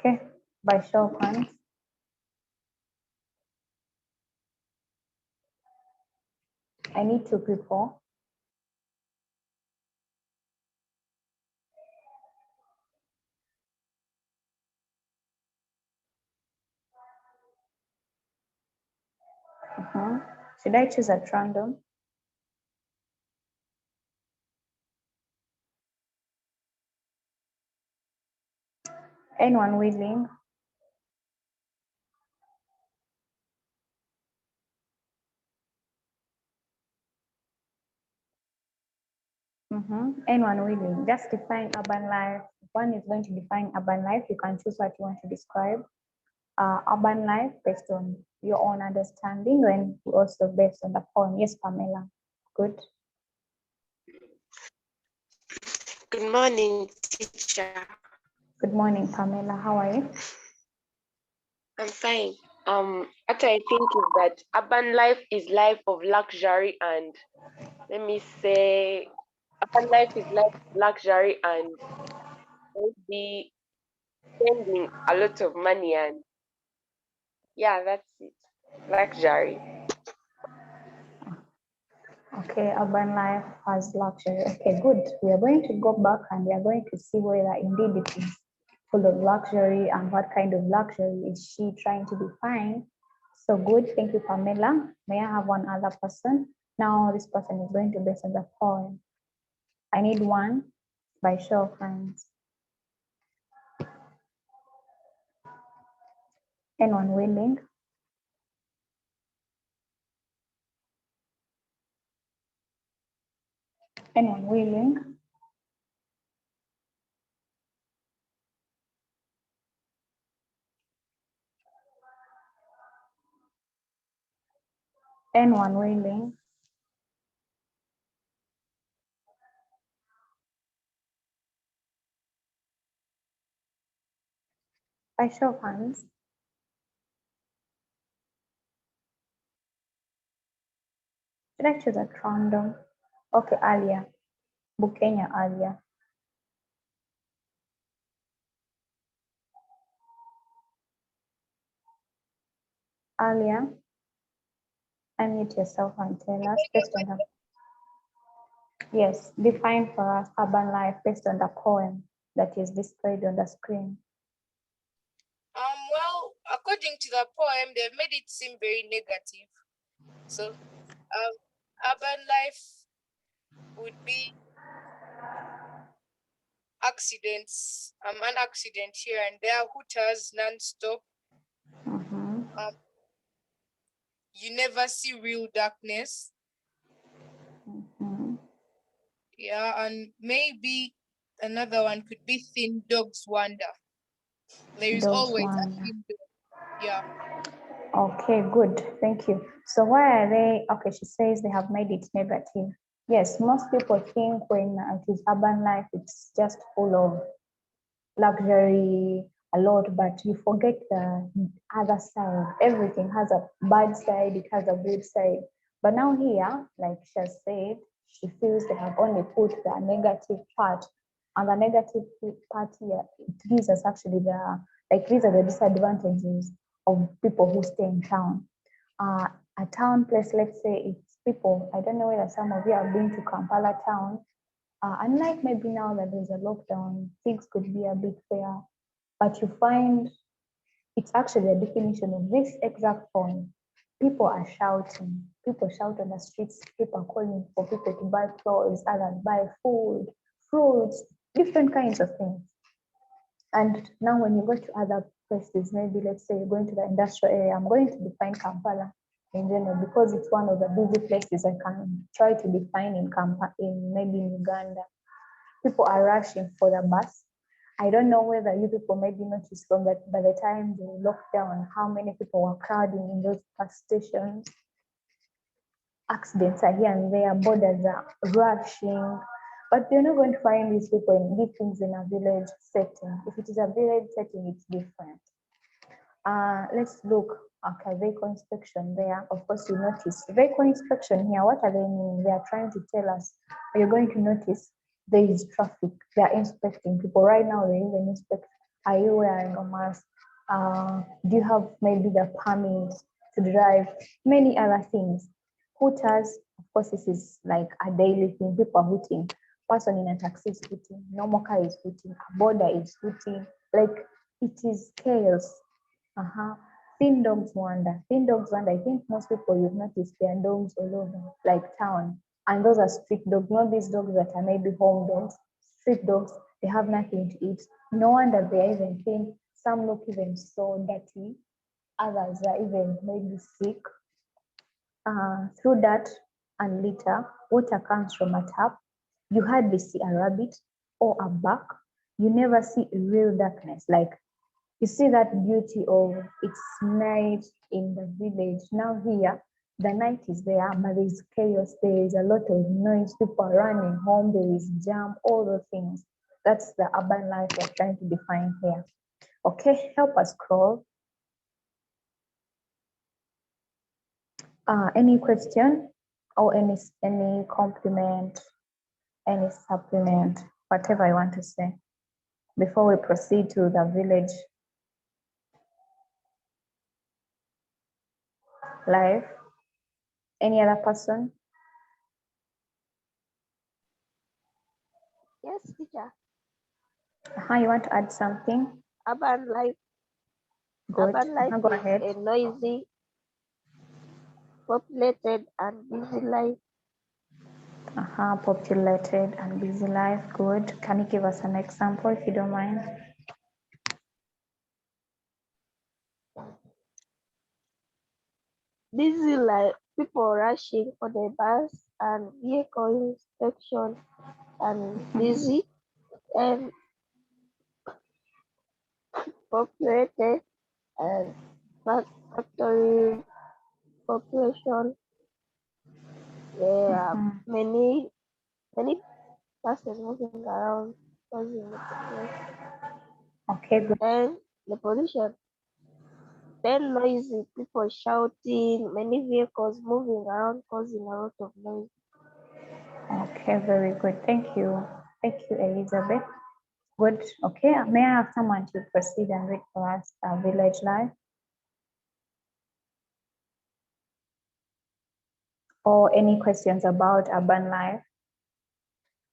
Okay, by show of hands. I need 2 people. Should I choose at random? Anyone willing? Anyone willing? Just define urban life. One is going to define urban life. You can choose what you want to describe. Urban life based on your own understanding, and also based on the poem. Yes, Pamela. Good. Good morning, teacher. Good morning, Pamela. How are you? I'm fine. What I think is that urban life is life of luxury, and let me say, urban life is life of luxury and maybe spending a lot of money, and yeah, that's it. Luxury. Okay, urban life has luxury. Okay, good. We are going to go back and we are going to see whether indeed it is full of luxury and what kind of luxury is she trying to define. So good. Thank you, Pamela. May I have one other person? Now this person is going to base on the poem. I need one by show of hands. Anyone willing? Anyone willing? Anyone willing? By show of hands. Should I choose at random? Okay, Alia. Bukenya Alia. Alia, unmute yourself and tell us based on the, yes, define for us urban life based on the poem that is displayed on the screen. Well, according to the poem, they've made it seem very negative. So, urban life would be accidents, an accident here and there, hooters non-stop. You never see real darkness. Yeah, and maybe another one could be thin dogs wander. There is Dogs always wander. a thin dog. Yeah. Okay, good. Thank you. So why are they, okay, she says they have made it negative. Yes, most people think when it is urban life, it's just full of luxury, a lot, but you forget the other side. Everything has a bad side, it has a good side. But now here, like she has said, she feels they have only put the negative part. And the negative part here, it gives us actually the, like these are the disadvantages of people who stay in town. A town place, let's say it's people, I don't know whether some of you have been to Kampala town. Unlike maybe now that there's a lockdown, things could be a bit fair, but you find it's actually a definition of this exact point. People are shouting, people shout on the streets, people are calling for people to buy clothes, others buy food, fruits, different kinds of things. And now when you go to other places, maybe let's say you're going to the industrial area, I'm going to define Kampala in general because it's one of the busy places I can try to define in Kampala, in maybe in Uganda. People are rushing for the bus. I don't know whether you people maybe noticed from that by the time they locked down, how many people were crowding in those bus stations. Accidents are here and there, borders are rushing, but you're not going to find these people in these things in a village setting. If it is a village setting, it's different. Let's look at vehicle inspection there. Of course, you notice vehicle inspection here. What are they meaning? They are trying to tell us, you're going to notice there is traffic. They are inspecting people. Right now, they even inspect Are you wearing a mask? Do you have maybe the permit to drive? Many other things. Hooters, of course, this is like a daily thing. People are hooting. Person in a taxi is hooting. Normal car is hooting. A border is hooting. Like it is chaos. Thin dogs wander. Thin dogs wander. I think most people you've noticed there are dogs all over, like town. And those are street dogs, not these dogs that are maybe home dogs. Street dogs, they have nothing to eat. No wonder they're even thin. Some look even so dirty. Others are even maybe sick. Through that and litter, water comes from a tap. You hardly see a rabbit or a buck. You never see real darkness. Like you see that beauty of it's night in the village. Now here, the night is there, but there is chaos. There is a lot of noise. People are running home. There is jam. All those things. That's the urban life we're trying to define here. Okay, help us scroll. Any question or any compliment, any supplement, whatever I want to say before we proceed to the village life. Any other person? Yes, teacher. You want to add something? Urban life. Good. Urban life Go is ahead. a noisy, populated, and busy life. Populated and busy life. Good. Can you give us an example if you don't mind? Busy life, people rushing for the bus and vehicle inspection, and busy and populated and factory population. There are many buses moving around causing the population. Okay, good. And the pollution. Then noisy, people shouting, many vehicles moving around causing a lot of noise. Okay, very good. Thank you. Thank you, Elizabeth. Good. Okay, may I have someone to proceed and read for us village life? Or any questions about urban life?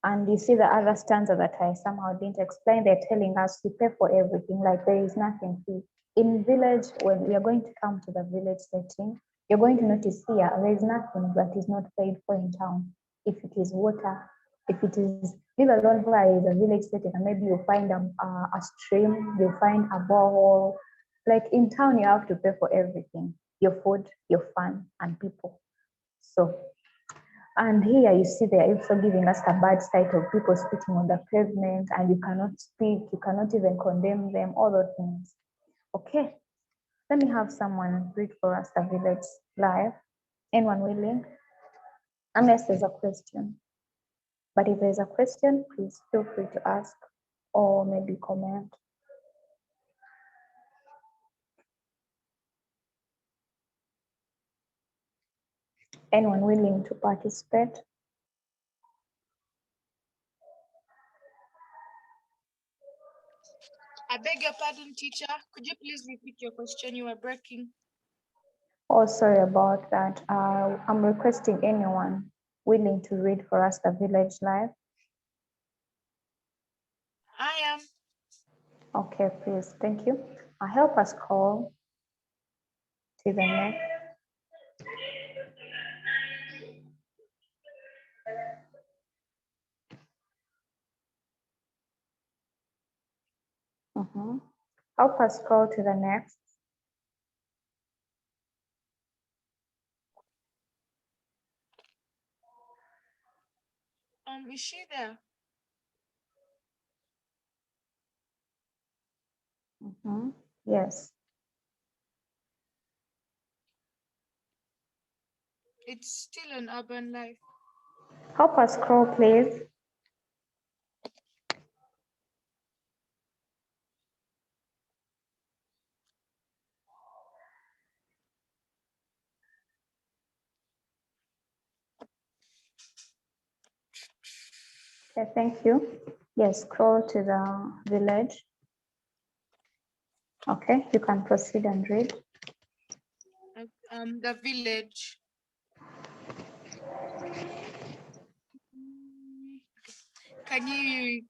And you see the other stanza that I somehow didn't explain, they're telling us to pay for everything, like there is nothing free. In village, when we are going to come to the village setting, you're going to notice here, there is nothing that is not paid for in town. If it is water, if it is, leave alone where is a village setting, and maybe you'll find a stream, you'll find a borehole. Like in town, you have to pay for everything, your food, your fun, and people. So and here you see they are also giving us a bad sight of people spitting on the pavement, and you cannot speak, you cannot even condemn them, all those things. Okay, let me have someone read for us the village life. Anyone willing? Unless there's a question. But if there's a question, please feel free to ask or maybe comment. Anyone willing to participate? I beg your pardon, teacher. Could you please repeat your question? You were breaking. Oh, sorry about that. I'm requesting anyone willing to read for us the village life. I am. Okay, please, thank you. Help us call to the next. Help us scroll to the next. Is she there? Yes. It's still an urban life. Help us scroll, please. Okay, thank you. Yes, scroll to the village. Okay, you can proceed and read. The village. Can you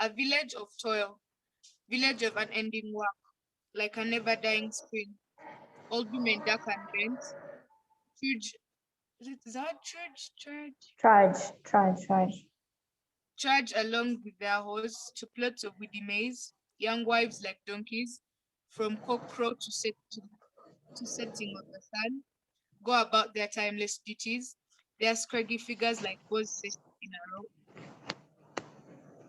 a village of toil, village of unending work, like a never dying spring. Old women dark and bent, huge. Is that church? Charge along with their horse to plots of weedy maize, young wives like donkeys, from cockcrow to setting of the sun, go about their timeless duties, their scraggy figures like bows set in a row,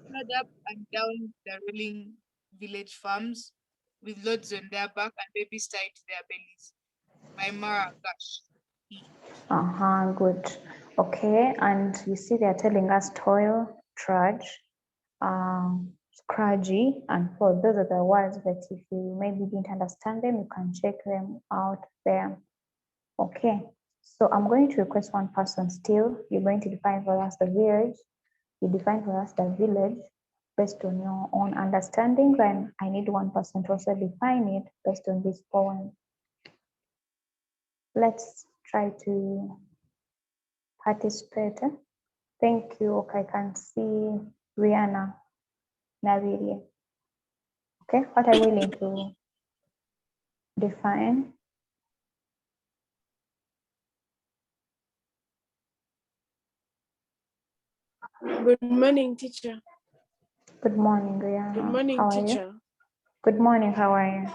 trod up and down the rolling village farms, with loads on their back and babies tied to their bellies. By Mara Gash. Good. Okay, and you see they're telling us toil, trudge, scraggy, and for those are the words that if you maybe didn't understand them, you can check them out there. Okay, so I'm going to request one person still. You're going to define for us the village. You define for us the village based on your own understanding, and I need one person to also define it based on this poem. Let's try to participate. Thank you. Okay, I can see Rihanna Naviri. Okay, what are you willing to define? Good morning, teacher. Good morning, Rihanna. Good morning, how are teacher. You? Good morning, how are you?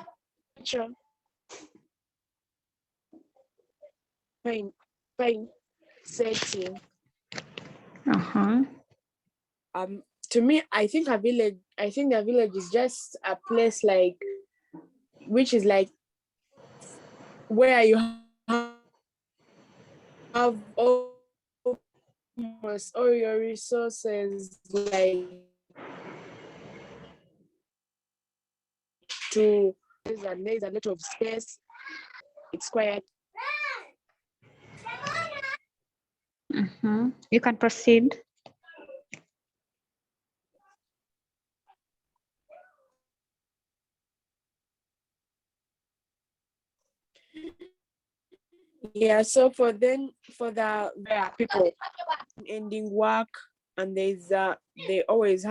Teacher. Fine. Setting. To me, I think a village is just a place like, which is like where you have almost all your resources, like there's a lot of space. It's quiet. You can proceed. Yeah, so for the people ending work, and they always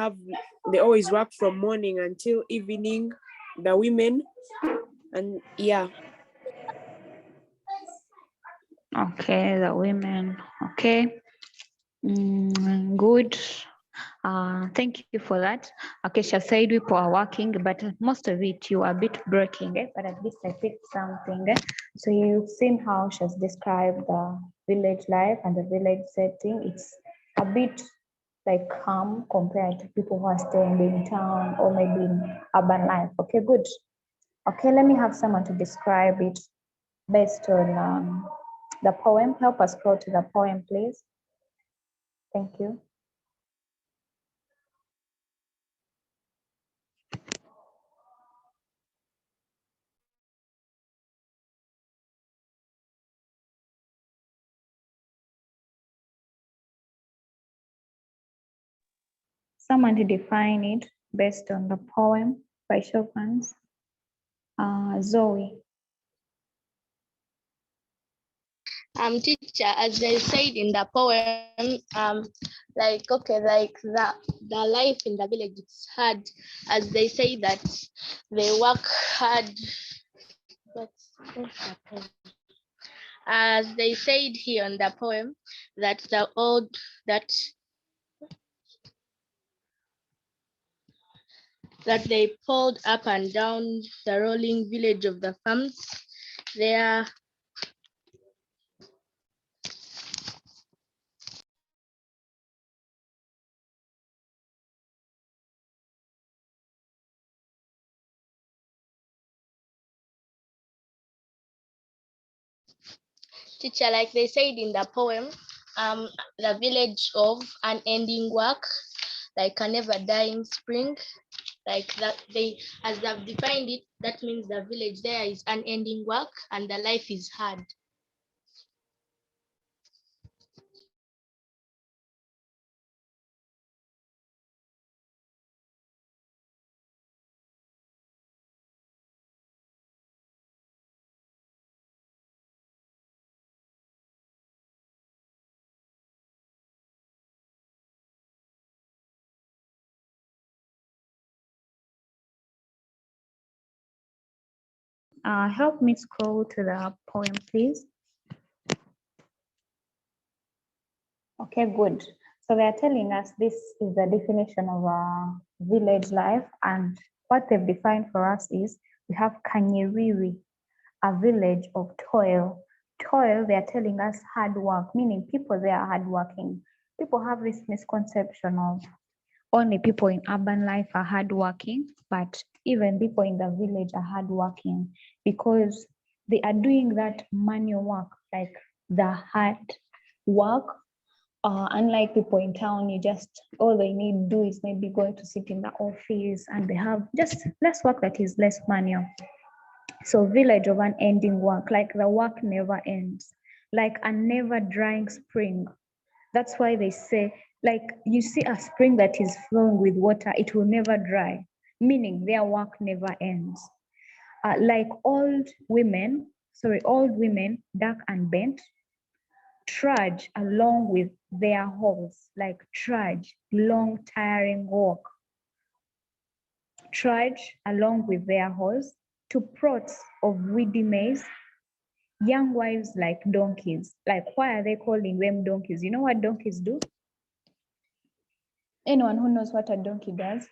work from morning until evening, the women, and yeah. Okay, the women. Okay. Good. Thank you for that. Okay, she said people are working, but most of it you are a bit breaking, but at least I picked something. So you've seen how she's described the village life and the village setting. It's a bit like calm compared to people who are staying in town or maybe in urban life. Okay, good. Okay, let me have someone to describe it based on the poem. Help us scroll to the poem, please. Thank you. Someone to define it based on the poem by Chopin's Zoe. Teacher, as they said in the poem, like the life in the village is hard, as they say that they work hard. As they said here in the poem, that that they pulled up and down the rolling village of the farms. There teacher, like they said in the poem, the village of unending work, like a never dying spring, like that as they've defined it, that means the village there is unending work and the life is hard. Help me scroll to the poem, please. Okay, good. So they are telling us this is the definition of village life, and what they've defined for us is we have Kanyeriri, a village of toil. Toil, they are telling us hard work, meaning people there are hardworking. People have this misconception of only people in urban life are hardworking, but even people in the village are hardworking because they are doing that manual work, like the hard work. Unlike people in town, you just all they need to do is maybe going to sit in the office, and they have just less work that is less manual. So village of unending work, like the work never ends, like a never drying spring. That's why they say, like you see a spring that is flowing with water, it will never dry, meaning their work never ends. Like old women, dark and bent, trudge along with their horse, like trudge, long tiring walk. Trudge along with their horse to plots of weedy maize, young wives like donkeys. Like, why are they calling them donkeys? You know what donkeys do? Anyone who knows what a donkey does?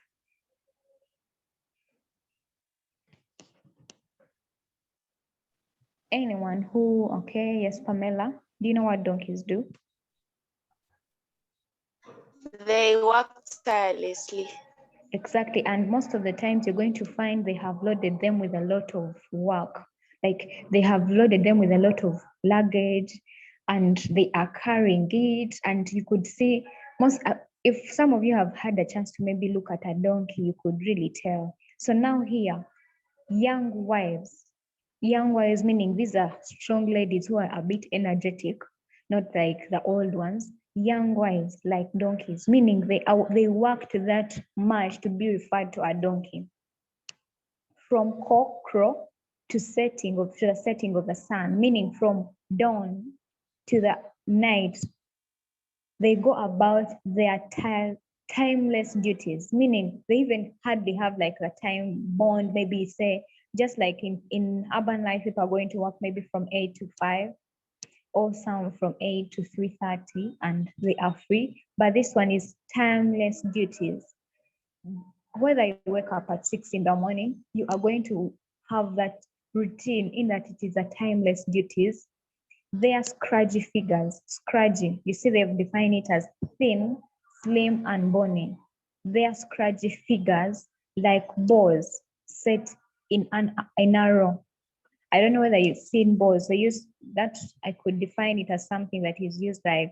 Anyone who, okay, yes, Pamela, do you know what donkeys do? They work tirelessly. Exactly, and most of the times you're going to find they have loaded them with a lot of work. Like they have loaded them with a lot of luggage and they are carrying it. And you could see if some of you have had a chance to maybe look at a donkey, you could really tell. So now here, young wives meaning these are strong ladies who are a bit energetic, not like the old ones. Young wives like donkeys, meaning they worked that much to be referred to a donkey. From cock crow to the setting of the sun, meaning from dawn to the night, they go about their timeless duties, meaning they even hardly have like a time bond, maybe say, just like in urban life, people are going to work maybe from 8 to 5, or some from 8 to 3:30, and they are free. But this one is timeless duties. Whether you wake up at 6 in the morning, you are going to have that routine in that it is a timeless duties. They are scraggy figures. Scraggy, you see, they've defined it as thin, slim, and bony. They are scraggy figures like balls set in a row. I don't know whether you've seen balls. They use that, I could define it as something that is used like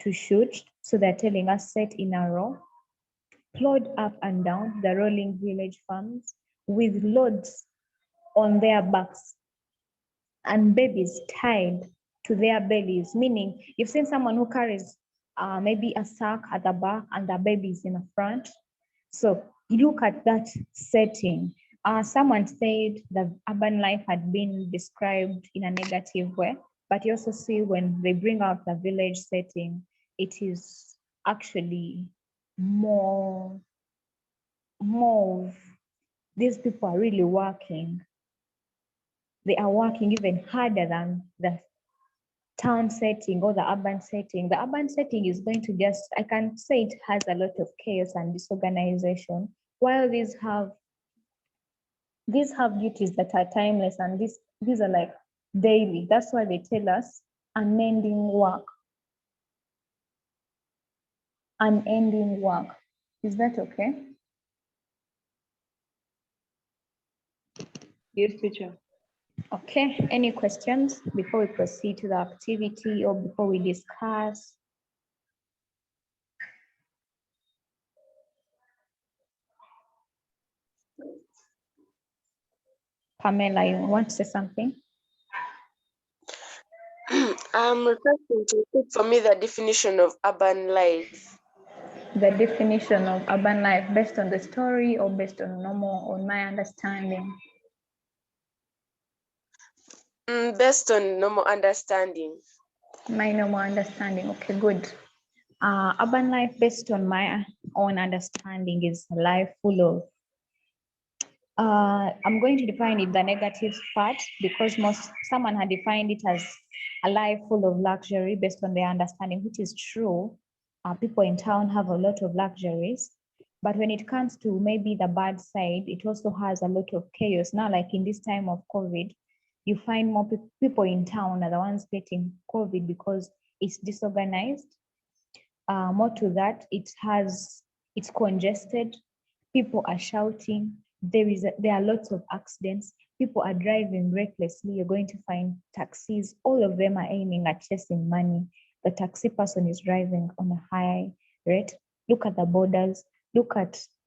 to shoot. So they're telling us set in a row, plod up and down the rolling village farms with loads on their backs and babies tied to their bellies, meaning you've seen someone who carries maybe a sack at the back and the babies in the front. So you look at that setting. Someone said the urban life had been described in a negative way, but you also see when they bring out the village setting, it is actually more of these people are really working. They are working even harder than the town setting or the urban setting. The urban setting is going to just, I can say it has a lot of chaos and disorganization, while these have duties that are timeless, and these are like daily. That's why they tell us unending work. Unending work. Is that okay? Yes, teacher. Okay, any questions before we proceed to the activity or before we discuss? Pamela, you want to say something? Requesting to repeat for me the definition of urban life. The definition of urban life based on the story or based on my understanding? Based on normal understanding. My normal understanding, okay, good. Urban life based on my own understanding is a life full of I'm going to define it the negative part because someone had defined it as a life full of luxury based on their understanding, which is true. People in town have a lot of luxuries, but when it comes to maybe the bad side, it also has a lot of chaos. Now, like in this time of COVID, you find more people in town are the ones getting COVID because it's disorganized. More to that, it's congested. People are shouting. There are lots of accidents. People are driving recklessly. You're going to find taxis. All of them are aiming at chasing money. The taxi person is driving on a high rate. Look at the borders.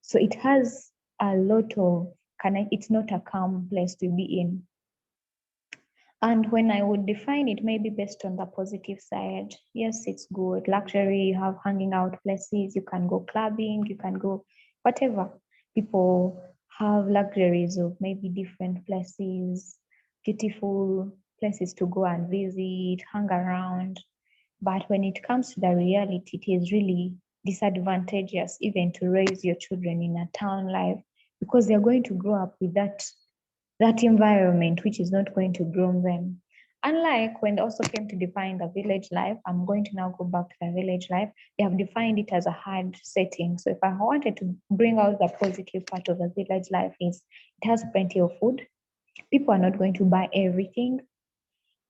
So it has a lot of it's not a calm place to be in. And when I would define it, maybe based on the positive side, yes, it's good. Luxury, you have hanging out places, you can go clubbing, you can go whatever. People have luxuries of maybe different places, beautiful places to go and visit, hang around. But when it comes to the reality, it is really disadvantageous even to raise your children in a town life because they're going to grow up with that environment which is not going to groom them. Unlike when they also came to define the village life, I'm going to now go back to the village life. They have defined it as a hard setting. So if I wanted to bring out the positive part of the village life is it has plenty of food. People are not going to buy everything.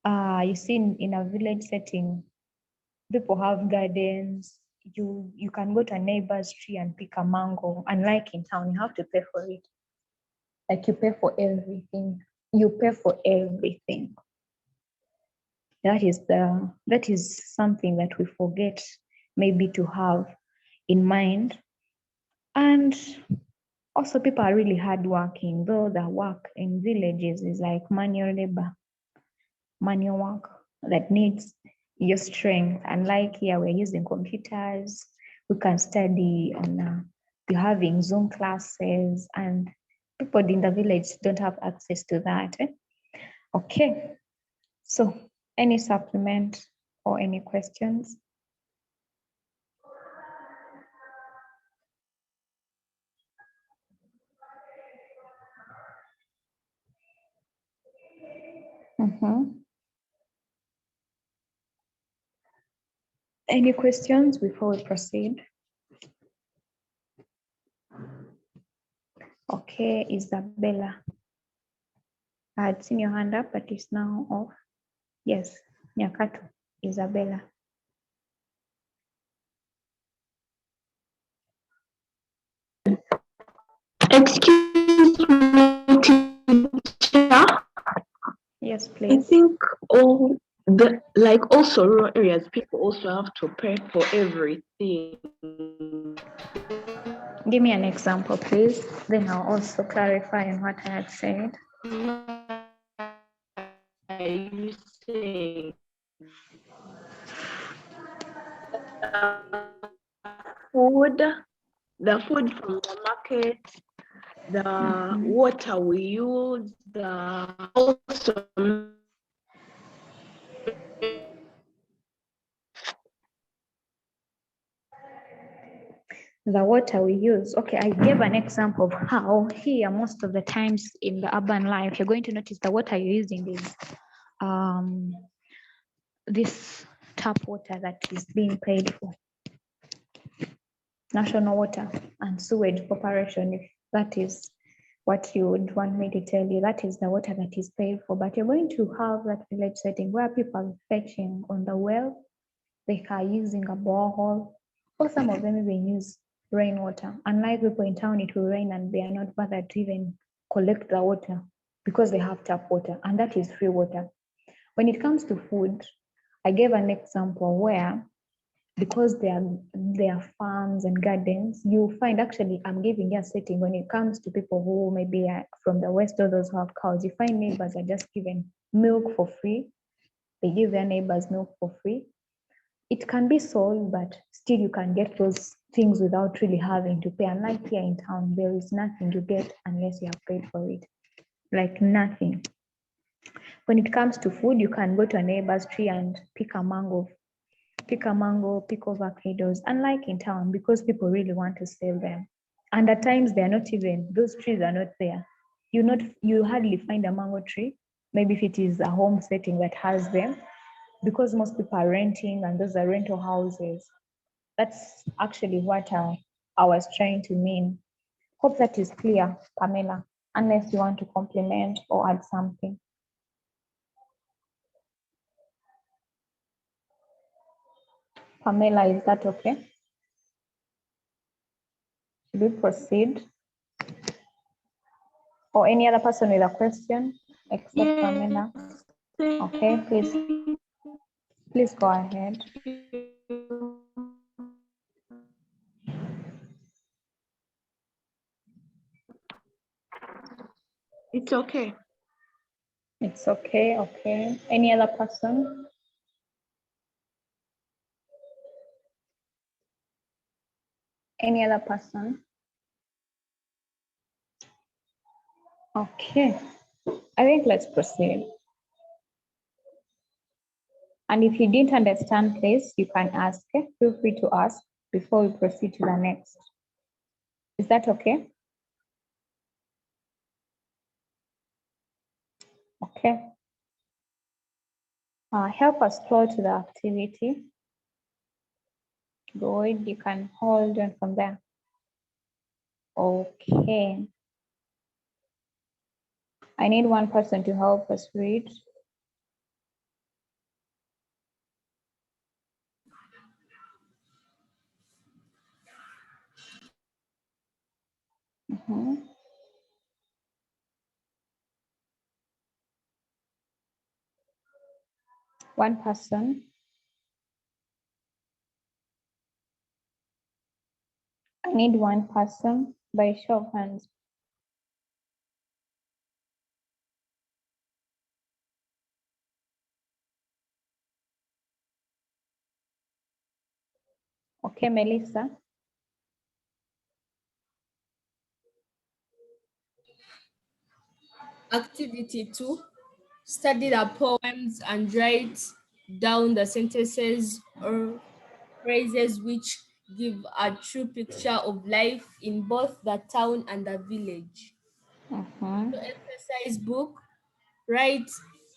You see in a village setting, people have gardens. You can go to a neighbor's tree and pick a mango. Unlike in town, you have to pay for it. Like you pay for everything. You pay for everything. That is something that we forget maybe to have in mind. And also people are really hardworking, though the work in villages is like manual labor, manual work that needs your strength. Unlike here, we're using computers, we can study on we're having Zoom classes, and people in the village don't have access to that. Okay, so any supplement or any questions? Any questions before we proceed? Okay, Isabella. I had seen your hand up, but it's now off. Yes, Nyakato, Isabella. Excuse me, teacher. Yes, I please. think also rural areas, people also have to pay for everything. Give me an example, please. Then I'll also clarify on what I had said. Are you saying the food from the market, the water we use, the also The water we use. Okay, I gave an example of how here most of the times in the urban life, you're going to notice the water you're using is this tap water that is being paid for. National Water and Sewage Corporation, if that is what you would want me to tell you, that is the water that is paid for. But you're going to have that village setting where people are fetching on the well, they are using a borehole, or some of them even use rainwater. Unlike people in town, it will rain and they are not bothered to even collect the water because they have tap water, and that is free water. When it comes to food, I gave an example where because there are farms and gardens, you find actually I'm giving you a setting when it comes to people who maybe are from the West or those who have cows, you find neighbors are just given milk for free. They give their neighbors milk for free. It can be sold, but still you can get those things without really having to pay. Unlike here in town, there is nothing you get unless you have paid for it. Like nothing. When it comes to food, you can go to a neighbor's tree and pick a mango, pick avocados, unlike in town, because people really want to sell them. And at times they're not even, those trees are not there. you hardly find a mango tree. Maybe if it is a home setting that has them, because most people are renting and those are rental houses. That's actually what I was trying to mean. Hope that is clear, Pamela, unless you want to compliment or add something. Pamela, is that okay? Should we proceed? Or any other person with a question except Pamela? Okay, please go ahead. It's okay. It's okay, okay. Any other person? Any other person? Okay, I think let's proceed. And if you didn't understand, please, you can ask. Feel free to ask before we proceed to the next. Is that okay? Okay. Help us scroll to the activity. Good, you can hold on from there. Okay. I need one person to help us read. Mhm. One person. I need one person by show of hands. Okay, Melissa. Activity 2, study the poems and write down the sentences or phrases which give a true picture of life in both the town and the village. Mhm. So exercise book, write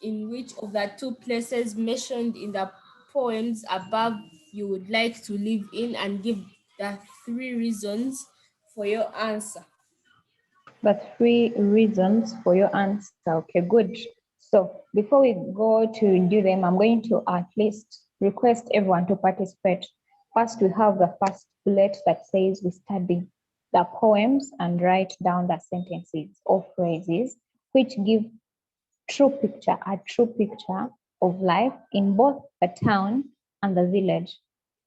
in which of the two places mentioned in the poems above you would like to live in and give the 3 reasons for your answer. The 3 reasons for your answer. Okay, good. So before we go to do them, I'm going to at least request everyone to participate. First, we have the first bullet that says we study the poems and write down the sentences or phrases which give a true picture of life in both the town and the village.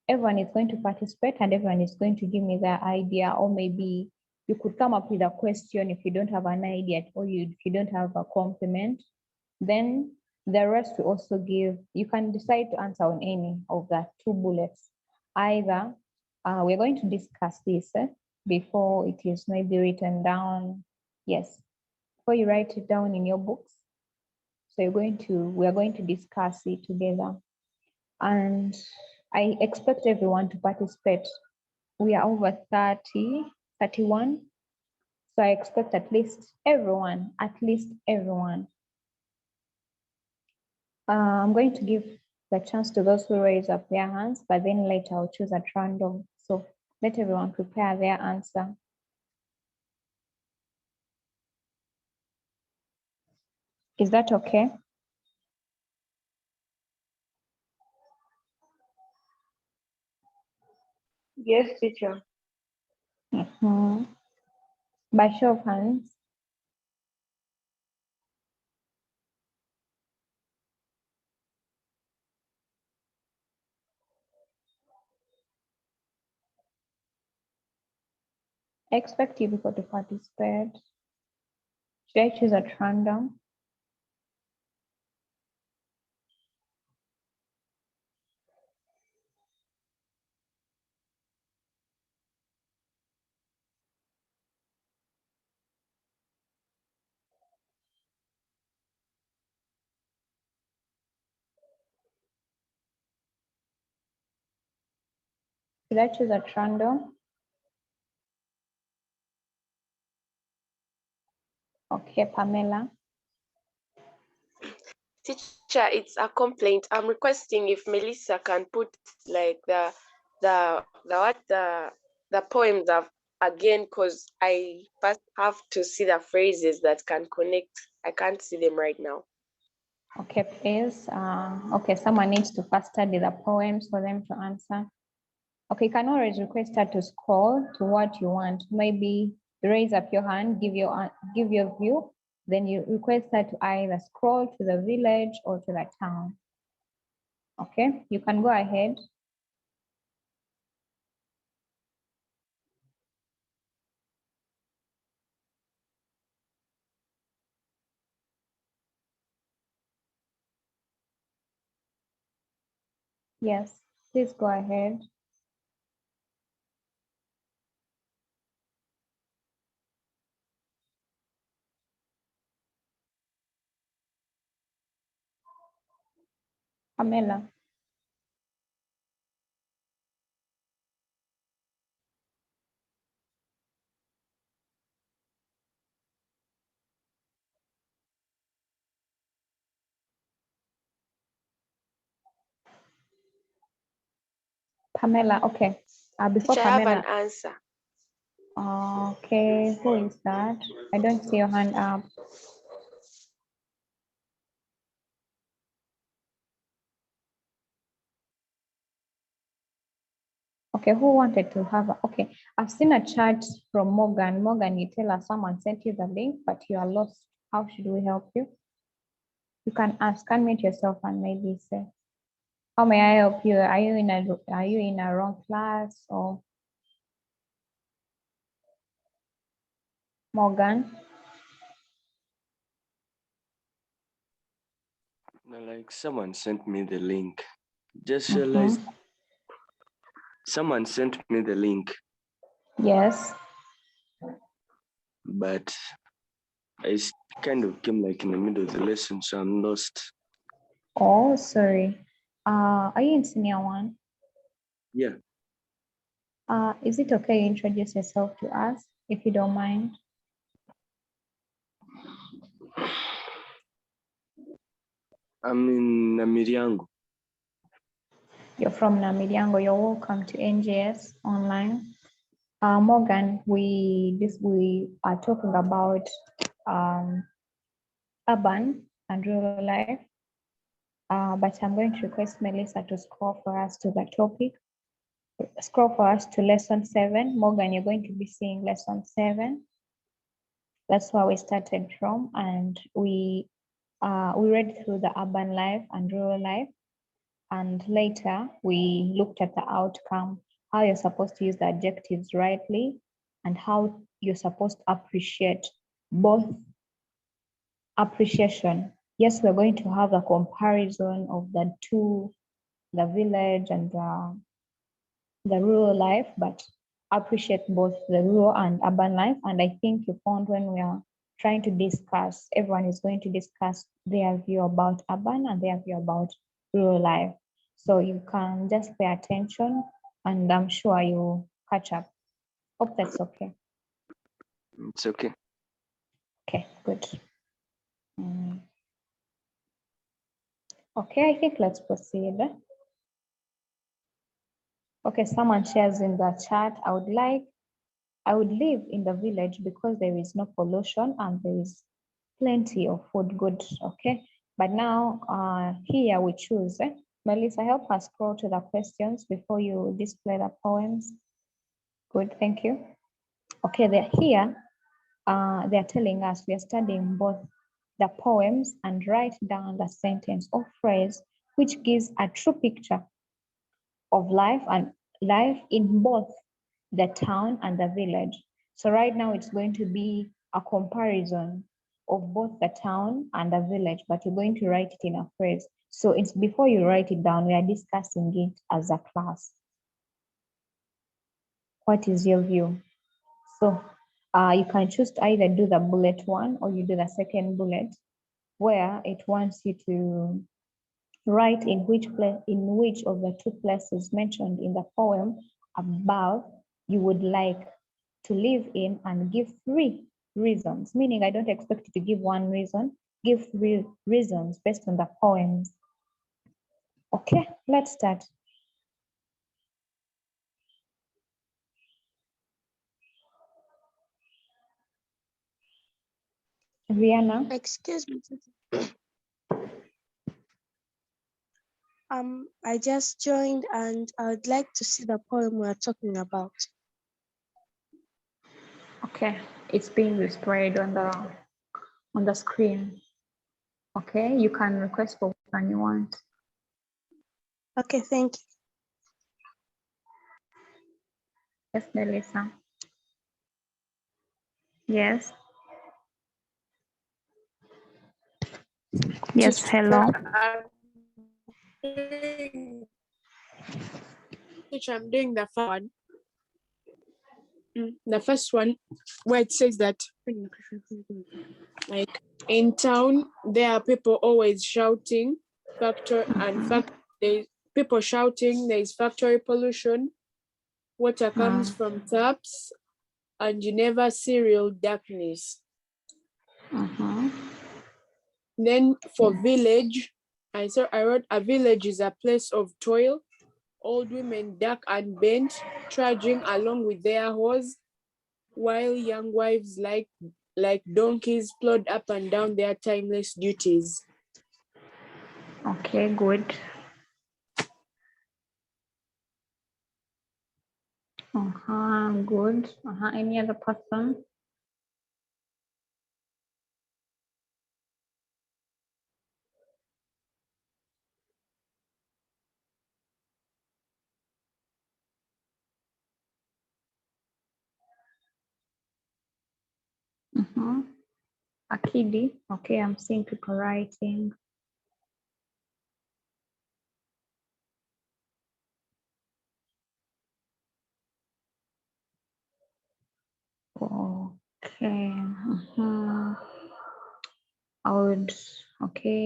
Everyone is going to participate and everyone is going to give me their idea, or maybe you could come up with a question if you don't have an idea, or if you don't have a compliment. Then the rest will also give, you can decide to answer on any of the 2 bullets. Either we're going to discuss this before it is maybe written down. Yes, before you write it down in your books. So we are going to discuss it together. And I expect everyone to participate. We are over 30, 31. So I expect at least everyone. I'm going to give the chance to those who raise up their hands, but then later I'll choose at random. So let everyone prepare their answer. Is that okay? Yes, teacher. Mhm. By show of hands. I expect you people to participate. Should I choose at random? Should I choose at random? Okay, Pamela. Teacher, it's a complaint. I'm requesting if Melissa can put like the poems up again, because I first have to see the phrases that can connect. I can't see them right now. Okay, please. Okay, someone needs to first study the poems for them to answer. Okay, you can always request her to scroll to what you want. Maybe raise up your hand, give your view, then you request her to either scroll to the village or to the town. Okay, you can go ahead. Yes, please go ahead. Pamela. Pamela, okay. Before Teacher, I have Pamela. an answer. Okay, who is that? I don't see your hand up. Okay, who wanted to have, okay. I've seen a chat from Morgan. Morgan, you tell us someone sent you the link, but you are lost. How should we help you? You can ask, unmute yourself and maybe say, how may I help you? Are you in a wrong class or Morgan? Like someone sent me the link. Just realized someone sent me the link, Yes. but I kind of came like in the middle of the lesson, so I'm lost. Oh, sorry. Are you in senior one? Yeah. Is it okay you introduce yourself to us, if you don't mind? I'm in Namiriango. You're from Namiriango. You're welcome to NGS Online. Morgan, we are talking about urban and rural life, but I'm going to request Melissa to scroll for us to the topic. Scroll for us to lesson 7. Morgan, you're going to be seeing lesson 7. That's where we started from, and we read through the urban life and rural life, and later we looked at the outcome, how you're supposed to use the adjectives rightly, and how you're supposed to appreciate both appreciation. Yes, we're going to have a comparison of the two, the village and the rural life, but appreciate both the rural and urban life. And I think you found when we are trying to discuss, everyone is going to discuss their view about urban and their view about rural life. So you can just pay attention and I'm sure you'll catch up. Hope that's okay. It's okay. Okay, good. Okay, I think let's proceed. Okay, someone shares in the chat, I would live in the village because there is no pollution and there is plenty of food. Good. Okay, but now here we choose. Melissa, help us scroll to the questions before you display the poems. Good, thank you. Okay, they're here. They're telling us we are studying both the poems and write down the sentence or phrase which gives a true picture of life and life in both the town and the village. So right now it's going to be a comparison of both the town and the village, but you're going to write it in a phrase. So it's before you write it down, we are discussing it as a class. What is your view? So you can choose to either do the bullet one or you do the second bullet, where it wants you to write in which of the two places mentioned in the poem above you would like to live in and give 3 reasons, meaning I don't expect you to give one reason, give 3 reasons based on the poems. Okay, let's start. Rihanna. Excuse me. I just joined and I would like to see the poem we're talking about. Okay, it's being displayed on the screen. Okay, you can request for one you want. Okay, thank you. Yes, Melissa. Yes. Yes, hello. Teacher, I'm doing the first one. The first one where it says that, like, in town there are people always shouting, people shouting, there is factory pollution, water comes from taps, and you never see real darkness. Then for village, I wrote, a village is a place of toil, old women dark and bent, trudging along with their hoes, while young wives like donkeys plod up and down their timeless duties. Okay, good. Good. Any other person? Akidi. Okay, I'm seeing people writing. Okay.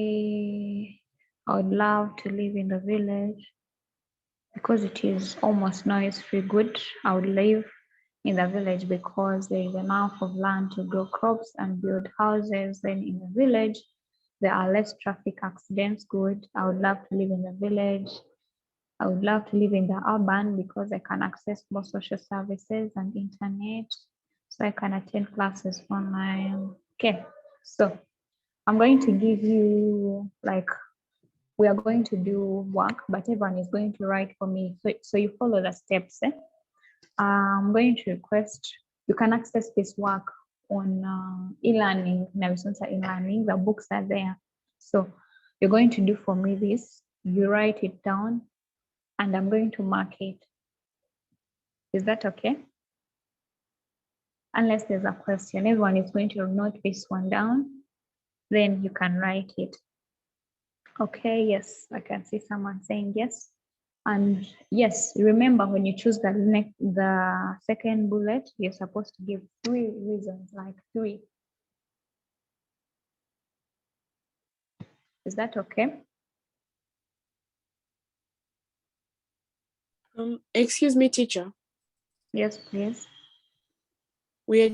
I would love to live in the village because it is almost noise-free. Good. I would live in the village because there is enough of land to grow crops and build houses. Then in the village, there are less traffic accidents. Good. I would love to live in the village. I would love to live in the urban because I can access more social services and internet. So I can attend classes online. Okay, so I'm going to give you, like, we are going to do work, but everyone is going to write for me. So you follow the steps. I'm going to request, you can access this work on e-learning, Navisonsa e-learning, the books are there. So you're going to do for me this, you write it down and I'm going to mark it. Is that okay? Unless there's a question, everyone is going to note this one down, then you can write it. Okay, yes, I can see someone saying yes. And yes, remember when you choose the second bullet, you're supposed to give 3 reasons, like 3. Is that okay? Excuse me, teacher. Yes, please. We are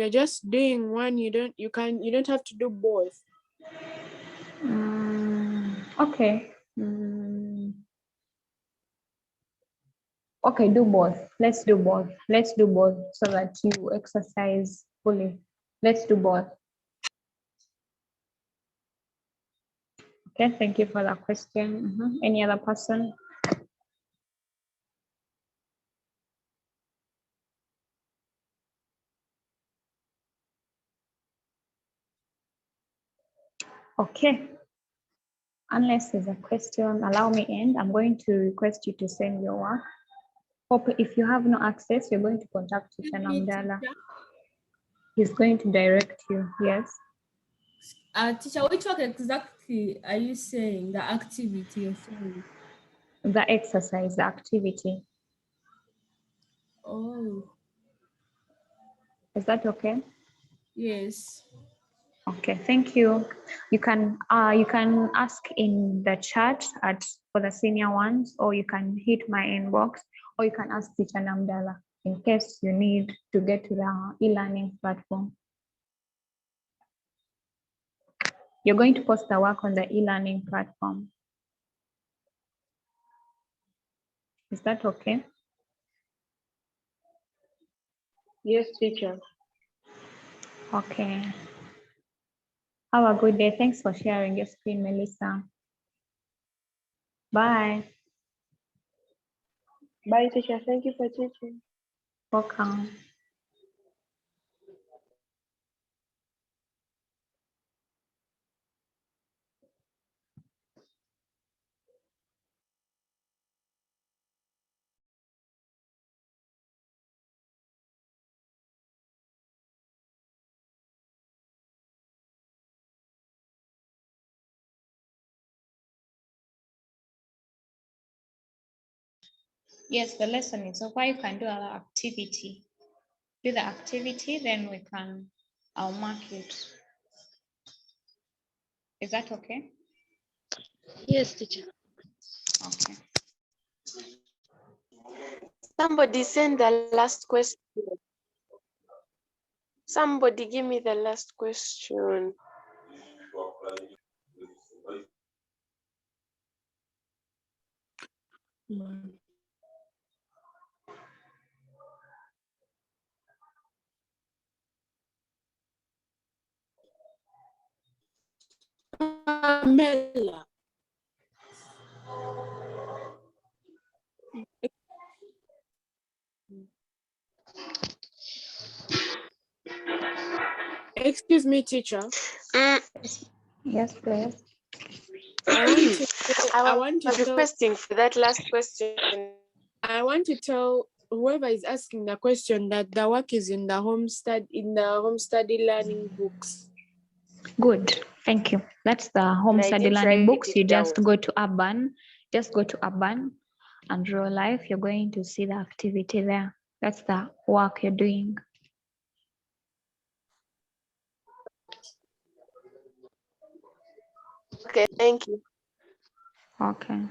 just doing one. You don't have to do both. Okay. Okay, do both. Let's do both. Let's do both so that you exercise fully. Let's do both. Okay, thank you for that question. Any other person? Okay. Unless there's a question, allow me end. I'm going to request you to send your work. Hope if you have no access, you're going to contact Teacher Namdala. He's going to direct you. Yes. Teacher, which work exactly are you saying? The activity you're saying? The exercise, the activity. Oh. Is that okay? Yes. Okay, thank you. You can ask in the chat for the senior ones, or you can hit my inbox, or you can ask teacher Namdala in case you need to get to the e-learning platform. You're going to post the work on the e-learning platform. Is that okay? Yes, teacher. Okay. Have a good day. Thanks for sharing your screen, Melissa. Bye. Bye, teacher. Thank you for teaching. Welcome. Yes, the lesson is over. You can do our activity. Do the activity, then I'll mark it. Is that okay? Yes, teacher. Okay. Somebody send the last question. Somebody give me the last question. Mela. Excuse me, teacher. Yes, please. I want to was tell, requesting for that last question. I want to tell whoever is asking the question that the work is in the home study learning books. Good. Thank you. That's the home And I study didn't learning write books. it You down. just go to Urban. Just go to Urban and Real Life. You're going to see the activity there. That's the work you're doing. Okay, thank you. Okay.